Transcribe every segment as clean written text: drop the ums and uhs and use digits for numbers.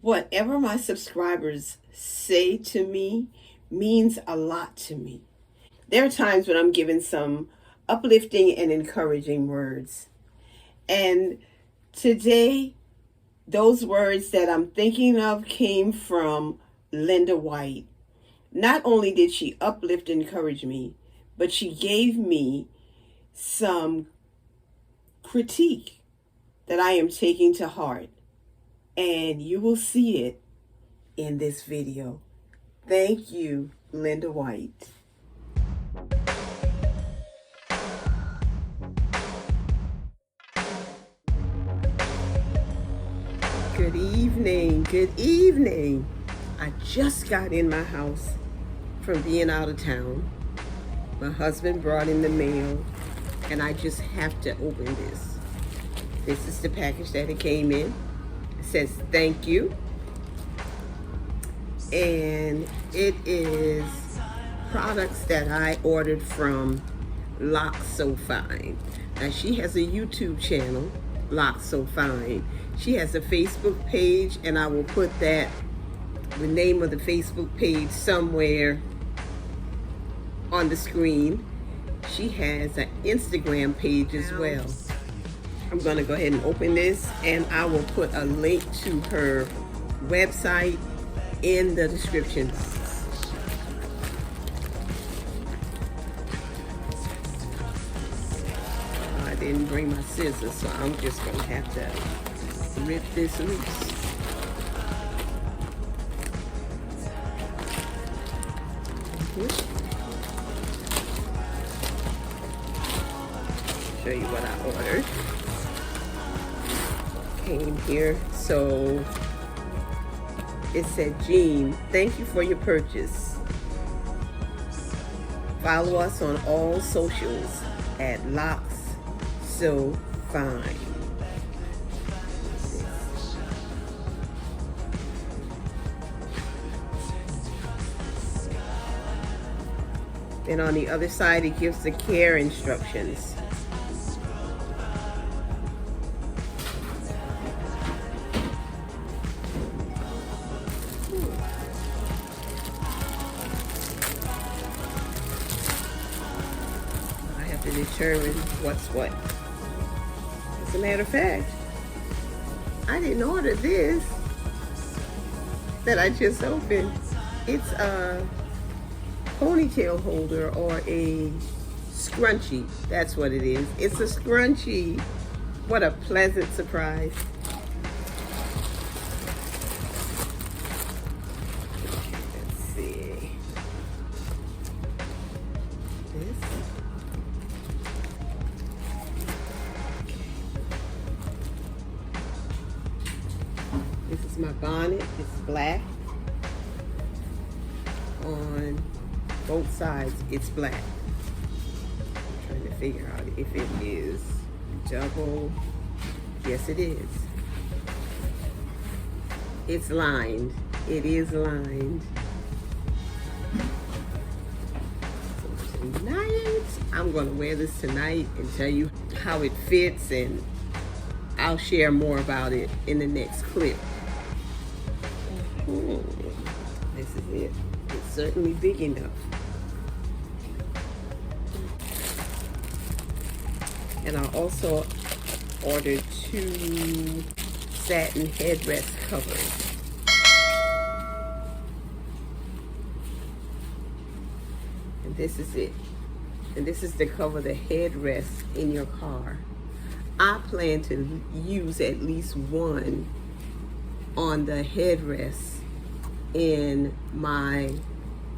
Whatever my subscribers say to me means a lot to me. There are times when I'm given some uplifting and encouraging words. And today, those words that I'm thinking of came from Linda White. Not only did she uplift and encourage me, but she gave me some critique that I am taking to heart. And you will see it in this video. Thank you, Linda White. Good evening, good evening. I just got in my house from being out of town. My husband brought in the mail, and I just have to open this. This is the package that it came in. It says thank you. And it is products that I ordered from Locks So Fine. Now she has a YouTube channel, Locks So Fine. She has a Facebook page, and I will put the name of the Facebook page somewhere on the screen. She has an Instagram page as well. I'm going to go ahead and open this, and I will put a link to her website in the description box. I didn't bring my scissors, so I'm just going to have to rip this loose. Show you what I ordered. Came here, so it said, Jean, thank you for your purchase. Follow us on all socials at Locks So Fine. Then on the other side, it gives the care instructions. I have to determine what's what. As a matter of fact, I didn't order this that I just opened. It's a ponytail holder, or a scrunchie. That's what it is. It's a scrunchie. What a pleasant surprise. Let's see. This is my bonnet. It's black. On both sides, it's black. I'm trying to figure out if it is double. Yes, it is. It's lined. It is lined. So tonight, I'm going to wear this tonight and tell you how it fits, and I'll share more about it in the next clip. This is it. It's certainly big enough. And I also ordered 2 satin headrest covers. And this is it. And this is to cover the headrest in your car. I plan to use at least one on the headrest in my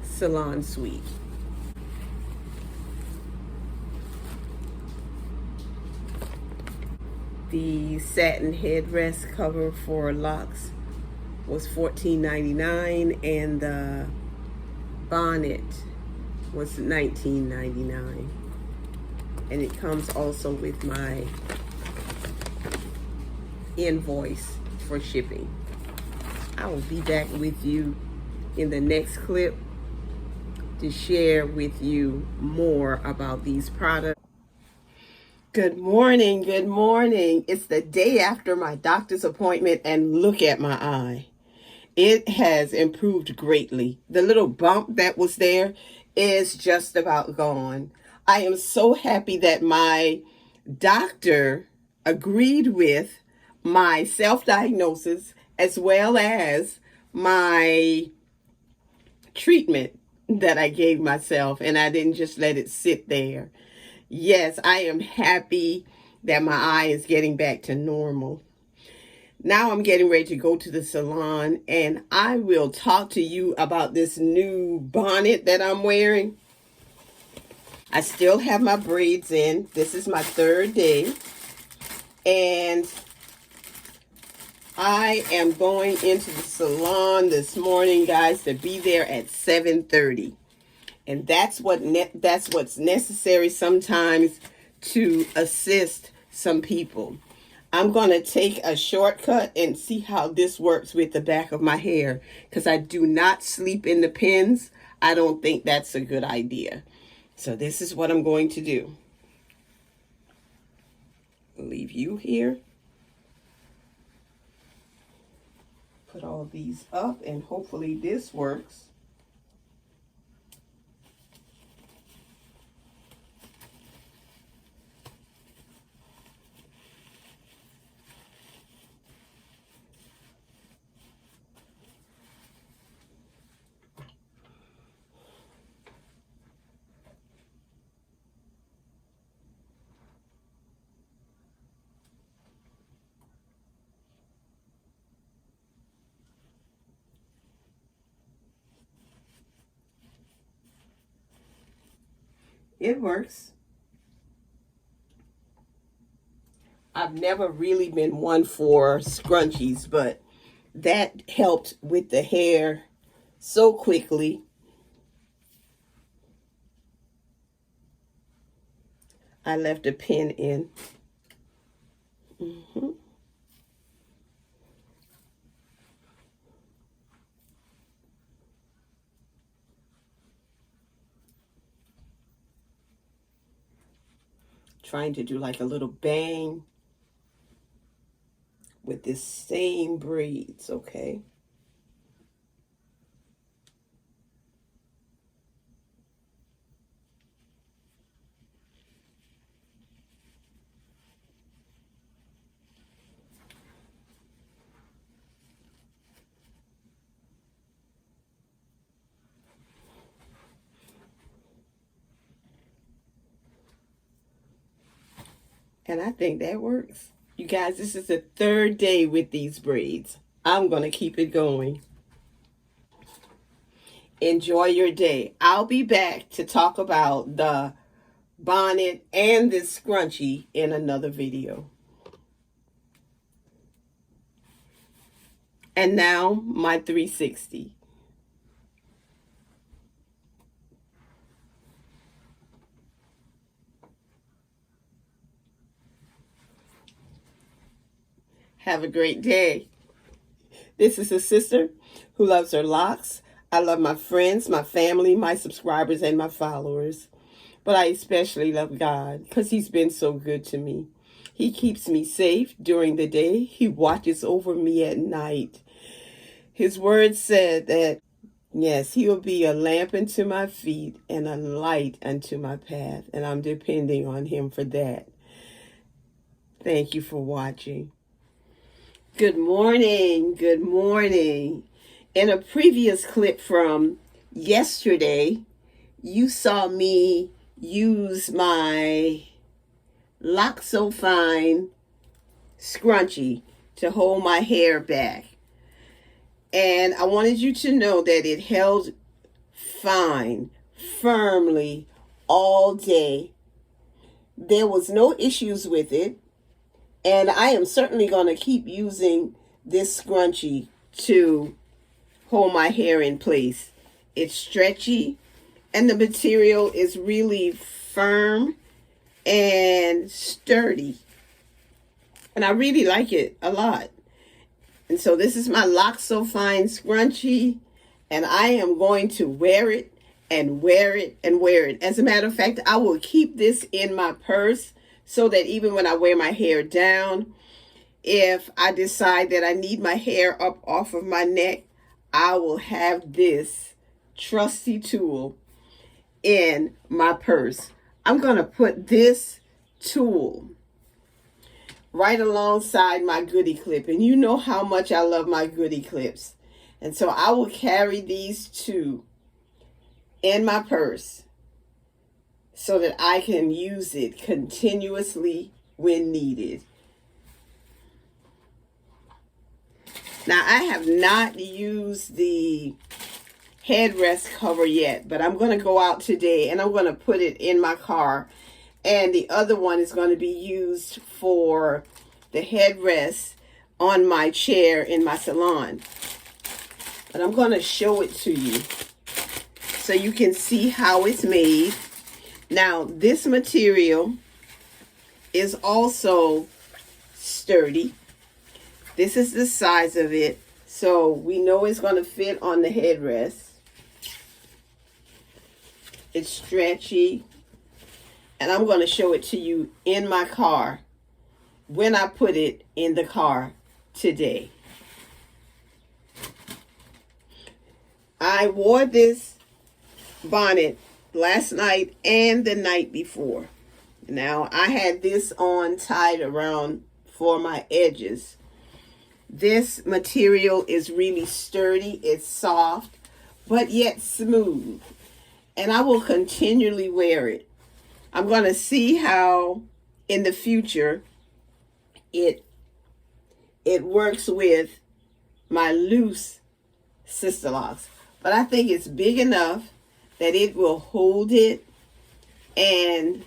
Salon suite. The satin headrest cover for Locks was $14.99, and the bonnet was $19.99. And it comes also with my invoice for shipping. I will be back with you in the next clip to share with you more about these products. Good morning, good morning. It's the day after my doctor's appointment, and look at my eye. It has improved greatly. The little bump that was there is just about gone. I am so happy that my doctor agreed with my self-diagnosis as well as my treatment that I gave myself, and I didn't just let it sit there. Yes, I am happy that my eye is getting back to normal. Now I'm getting ready to go to the salon, and I will talk to you about this new bonnet that I'm wearing. I still have my braids in. This is my third day, and I am going into the salon this morning, guys, to be there at 7:30. And that's what's necessary sometimes to assist some people. I'm going to take a shortcut and see how this works with the back of my hair, because I do not sleep in the pins. I don't think that's a good idea. So this is what I'm going to do. I'll leave you here. Put all these up, and hopefully this works. It works. I've never really been one for scrunchies, but that helped with the hair so quickly. I left a pin in. Trying to do like a little bang with this same braids, okay? And I think that works. You guys, this is the third day with these braids. I'm going to keep it going. Enjoy your day. I'll be back to talk about the bonnet and this scrunchie in another video. And now my 360. Have a great day. This is a sister who loves her locks. I love my friends, my family, my subscribers, and my followers. But I especially love God because He's been so good to me. He keeps me safe during the day. He watches over me at night. His word said that, yes, He will be a lamp unto my feet and a light unto my path. And I'm depending on Him for that. Thank you for watching. Good morning. Good morning. In a previous clip from yesterday, you saw me use my Lock So Fine scrunchie to hold my hair back. And I wanted you to know that it held fine, firmly, all day. There was no issues with it. And I am certainly going to keep using this scrunchie to hold my hair in place. It's stretchy and the material is really firm and sturdy. And I really like it a lot. And so this is my Lock So Fine scrunchie, and I am going to wear it and wear it and wear it. As a matter of fact, I will keep this in my purse so that even when I wear my hair down, if I decide that I need my hair up off of my neck, I will have this trusty tool in my purse. I'm going to put this tool right alongside my goodie clip. And you know how much I love my goodie clips. And so I will carry these two in my purse so that I can use it continuously when needed. Now, I have not used the headrest cover yet, but I'm going to go out today and I'm going to put it in my car. And the other one is going to be used for the headrest on my chair in my salon. But I'm going to show it to you so you can see how it's made. Now, this material is also sturdy. This is the size of it, so we know it's going to fit on the headrest. It's stretchy, and I'm going to show it to you in my car when I put it in the car today. I wore this bonnet last night and the night before. Now, I had this on tied around for my edges. This material is really sturdy. It's soft, but yet smooth. And I will continually wear it. I'm going to see how in the future it works with my loose Sisterlocks. But I think it's big enough that it will hold it and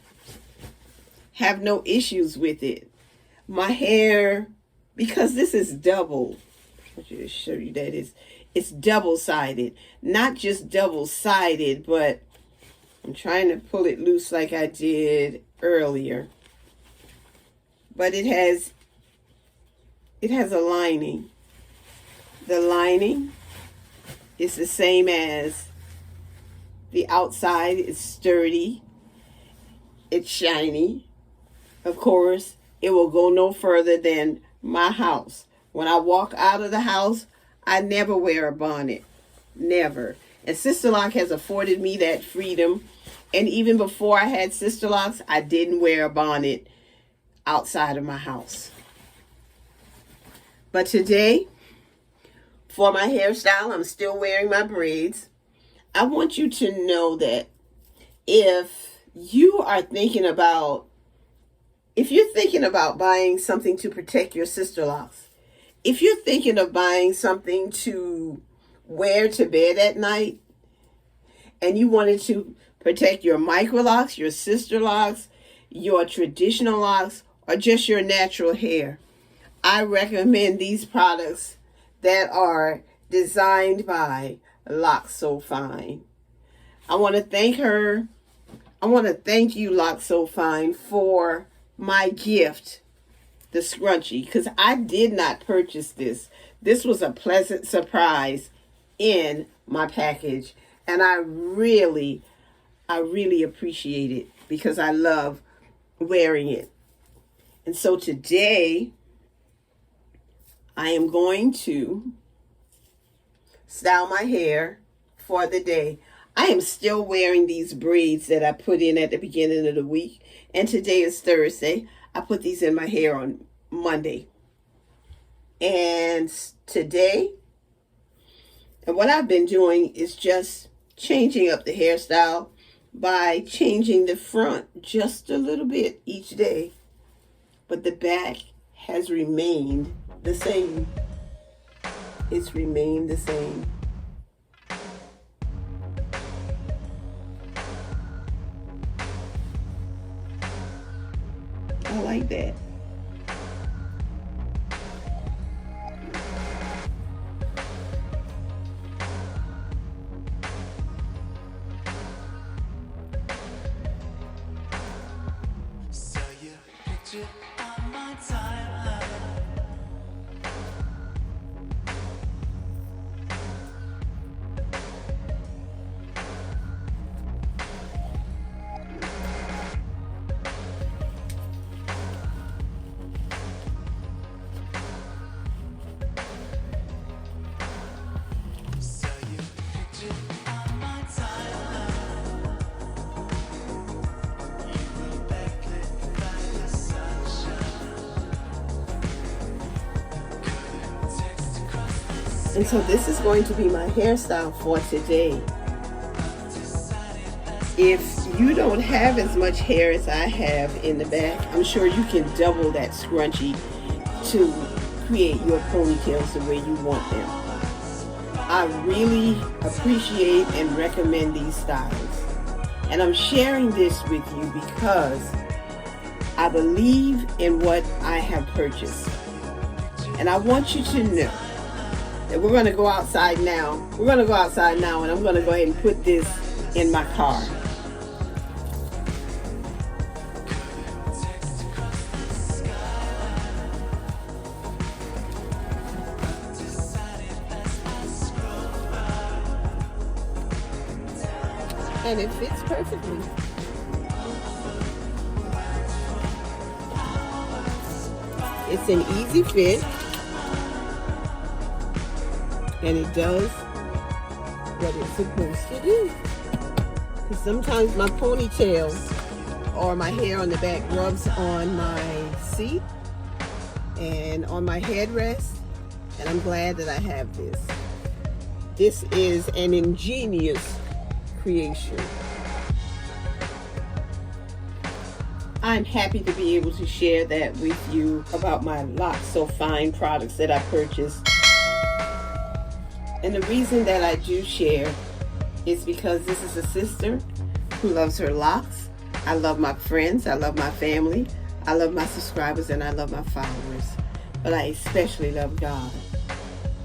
have no issues with it. My hair, because this is double, I want you to show you that it's double-sided. Not just double-sided, but I'm trying to pull it loose like I did earlier. But it has a lining. The lining is the same as the outside. Is sturdy. It's shiny. Of course, it will go no further than my house. When I walk out of the house, I never wear a bonnet. Never. And Sisterlock has afforded me that freedom. And even before I had Sisterlocks, I didn't wear a bonnet outside of my house. But today, for my hairstyle, I'm still wearing my braids. I want you to know that if you're thinking about buying something to protect your Sisterlocks, if you're thinking of buying something to wear to bed at night, and you wanted to protect your microlocks, your Sisterlocks, your traditional locks, or just your natural hair, I recommend these products that are designed by Locks So Fine. I want to thank her. I want to thank you, Locks So Fine, for my gift, the scrunchie, because I did not purchase this. This was a pleasant surprise in my package, and I really appreciate it because I love wearing it. And so today, I am going to style my hair for the day. I am still wearing these braids that I put in at the beginning of the week. And today is Thursday. I put these in my hair on Monday. And today, and what I've been doing is just changing up the hairstyle by changing the front just a little bit each day. But the back has remained the same. It's remained the same. I like that. Saw your picture on my timeline. And so this is going to be my hairstyle for today. If you don't have as much hair as I have in the back, I'm sure you can double that scrunchie to create your ponytails the way you want them. I really appreciate and recommend these styles. And I'm sharing this with you because I believe in what I have purchased. And I want you to know that we're going to go outside now. We're going to go outside now, and I'm going to go ahead and put this in my car. And it fits perfectly. It's an easy fit, and it does what it's supposed to do. Because sometimes my ponytail or my hair on the back rubs on my seat and on my headrest, and I'm glad that I have this. This is an ingenious creation. I'm happy to be able to share that with you about my Locks So Fine products that I purchased. And the reason that I do share is because this is a sister who loves her locks. I love my friends, I love my family, I love my subscribers, and I love my followers. But I especially love God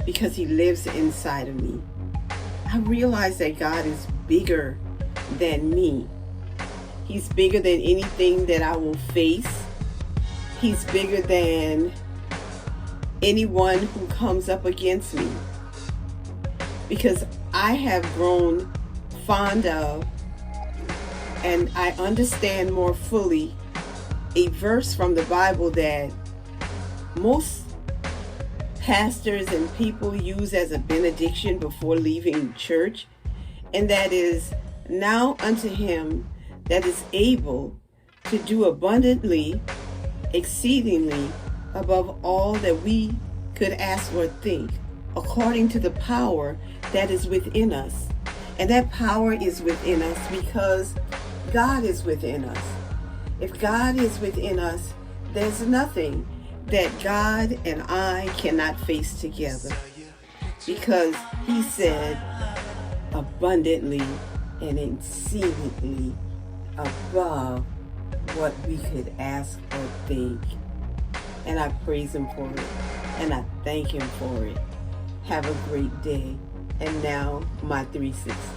because He lives inside of me. I realize that God is bigger than me. He's bigger than anything that I will face. He's bigger than anyone who comes up against me. Because I have grown fond of, and I understand more fully, a verse from the Bible that most pastors and people use as a benediction before leaving church. And that is, now unto Him that is able to do abundantly, exceedingly, above all that we could ask or think, according to the power that is within us. And that power is within us because God is within us. If God is within us, there's nothing that God and I cannot face together. Because He said, abundantly and exceedingly above what we could ask or think. And I praise Him for it, and I thank Him for it. Have a great day. And now, my 360.